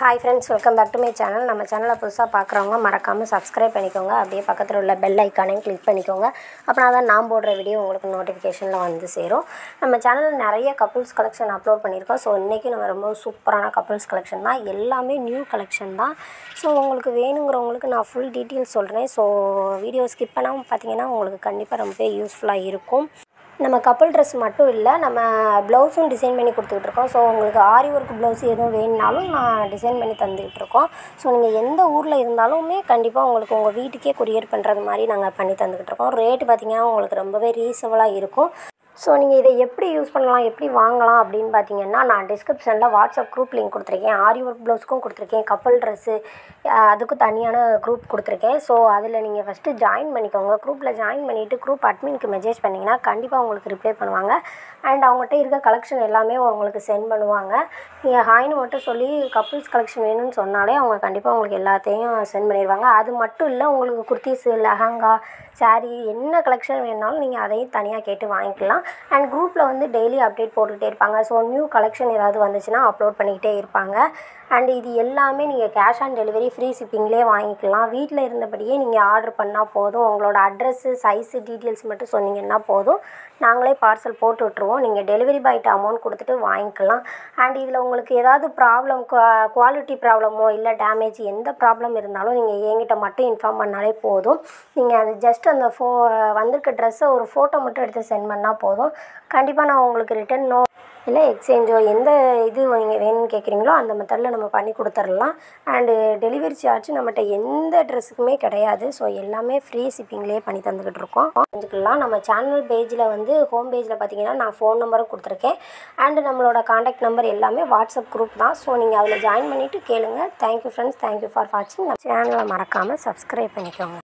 Hi friends, welcome back to my channel. நம்ம சேனலை புதுசாக பார்க்குறவங்க மறக்காமல் சப்ஸ்கிரைப் பண்ணிக்கோங்க. அப்படியே பக்கத்தில் உள்ள பெல் ஐக்கானையும் கிளிக் பண்ணிக்கோங்க. அப்படின்னா தான் நான் போடுற வீடியோ உங்களுக்கு நோட்டிஃபிகேஷனில் வந்து சேரும். நம்ம சேனலில் நிறைய கப்புள்ஸ் கலெக்ஷன் அப்லோட் பண்ணியிருக்கோம். ஸோ இன்றைக்கி நம்ம ரொம்ப சூப்பரான கப்புள்ஸ் கலெக்ஷன் தான், எல்லாமே நியூ கலெக்ஷன் தான். ஸோ உங்களுக்கு வேணுங்கிறவங்களுக்கு நான் ஃபுல் டீட்டெயில்ஸ் சொல்கிறேன். ஸோ வீடியோ ஸ்கிப் பண்ணாமல் பார்த்தீங்கன்னா உங்களுக்கு கண்டிப்பாக ரொம்பவே யூஸ்ஃபுல்லாக இருக்கும். நம்ம கப்புள் ட்ரெஸ் மட்டும் இல்லை, நம்ம ப்ளவுஸும் டிசைன் பண்ணி கொடுத்துக்கிட்ருக்கோம். ஸோ உங்களுக்கு ஆரி ஒர்க் ப்ளவுஸ் எதுவும் வேணுனாலும் நான் டிசைன் பண்ணி தந்துக்கிட்ருக்கோம். ஸோ நீங்கள் எந்த ஊரில் இருந்தாலுமே கண்டிப்பாக உங்களுக்கு உங்கள் வீட்டுக்கே கொரியர் பண்ணுறது மாதிரி நாங்கள் பண்ணி தந்துக்கிட்ருக்கோம். ரேட்டு பார்த்திங்கன்னா உங்களுக்கு ரொம்பவே ரீசனபுளாக இருக்கும். ஸோ நீங்கள் இதை எப்படி யூஸ் பண்ணலாம், எப்படி வாங்கலாம் அப்படின்னு பார்த்தீங்கன்னா, நான் டிஸ்கிரிப்ஷனில் வாட்ஸ்அப் குரூப் லிங்க் கொடுத்துருக்கேன். ஆரி ஒர்க் ப்ளவுஸ்க்கும் கொடுத்துருக்கேன், கப்புள் ட்ரெஸ்ஸு அதுக்கும் தனியான குரூப் கொடுத்துருக்கேன். ஸோ அதில் நீங்கள் ஃபஸ்ட்டு ஜாயின் பண்ணிக்கோங்க. குரூப்பில் ஜாயின் பண்ணிவிட்டு குரூப் அட்மினுக்கு மெசேஜ் பண்ணிங்கன்னா கண்டிப்பாக உங்களுக்கு ரிப்ளை பண்ணுவாங்க. அண்ட் அவங்ககிட்ட இருக்க கலெக்ஷன் எல்லாமே உங்களுக்கு சென்ட் பண்ணுவாங்க. நீங்கள் ஹாய்னு மட்டும் சொல்லி கப்புள்ஸ் கலெக்ஷன் வேணும்னு சொன்னாலே அவங்க கண்டிப்பாக உங்களுக்கு எல்லாத்தையும் சென்ட் பண்ணிடுவாங்க. அது மட்டும் இல்லை, உங்களுக்கு குர்த்திஸு, லெஹங்கா, சாரீ என்ன கலெக்ஷன் வேணுனாலும் நீங்கள் அதையும் தனியாக கேட்டு வாங்கிக்கலாம். அண்ட் குரூப்பில் வந்து டெய்லி அப்டேட் போட்டுகிட்டே இருப்பாங்க. ஸோ நியூ கலெக்ஷன் ஏதாவது வந்துச்சுன்னா அப்லோட் பண்ணிக்கிட்டே இருப்பாங்க. அண்ட் இது எல்லாமே நீங்கள் கேஷ் ஆன் டெலிவரி ஃப்ரீ ஷிப்பிங்லேயே வாங்கிக்கலாம். வீட்டில் இருந்தபடியே நீங்கள் ஆர்டர் பண்ணால் போதும். உங்களோட அட்ரெஸ்ஸு, சைஸு, டீட்டெயில்ஸ் மட்டும் சொன்னீங்கன்னா போதும், நாங்களே பார்சல் போட்டு விட்ருவோம். நீங்கள் டெலிவரி பாய்கிட்ட அமௌண்ட் கொடுத்துட்டு வாங்கிக்கலாம். அண்ட் இதில் உங்களுக்கு ஏதாவது ப்ராப்ளம், குவாலிட்டி ப்ராப்ளமோ இல்லை டேமேஜ் எந்த ப்ராப்ளம் இருந்தாலும் நீங்கள் என்கிட்ட மட்டும் இன்ஃபார்ம் பண்ணாலே போதும். நீங்கள் அது ஜஸ்ட் அந்த வந்திருக்க ட்ரெஸ்ஸை ஒரு ஃபோட்டோ மட்டும் எடுத்து சென்ட் பண்ணால் போதும். கண்டிப்பாக நான் உங்களுக்கு ரிட்டர்னோ இல்லை எக்ஸ்சேஞ்சோ எந்த இது நீங்கள் வேணும்னு கேட்குறீங்களோ அந்த மெத்தடில் நம்ம பண்ணி கொடுத்துர்லாம். அண்டு டெலிவரி சார்ஜ் நம்மகிட்ட எந்த ட்ரெஸ்ஸுக்குமே கிடையாது. ஸோ எல்லாமே ஃப்ரீ ஷிப்பிங்லேயே பண்ணி தந்துக்கிட்ருக்கோம். தெரிஞ்சுக்கலாம். நம்ம சேனல் பேஜில் வந்து ஹோம் பேஜில் பார்த்தீங்கன்னா நான் ஃபோன் நம்பரும் கொடுத்துருக்கேன். அண்டு நம்மளோட காண்டாக்ட் நம்பர் எல்லாமே வாட்ஸ்அப் குரூப் தான். ஸோ நீங்கள் அதில் ஜாயின் பண்ணிவிட்டு கேளுங்கள். தேங்க்யூ ஃப்ரெண்ட்ஸ், தேங்க்யூ ஃபார் வாட்சிங். நம்ம சேனலை மறக்காமல் சப்ஸ்கிரைப் பண்ணிக்கோங்க.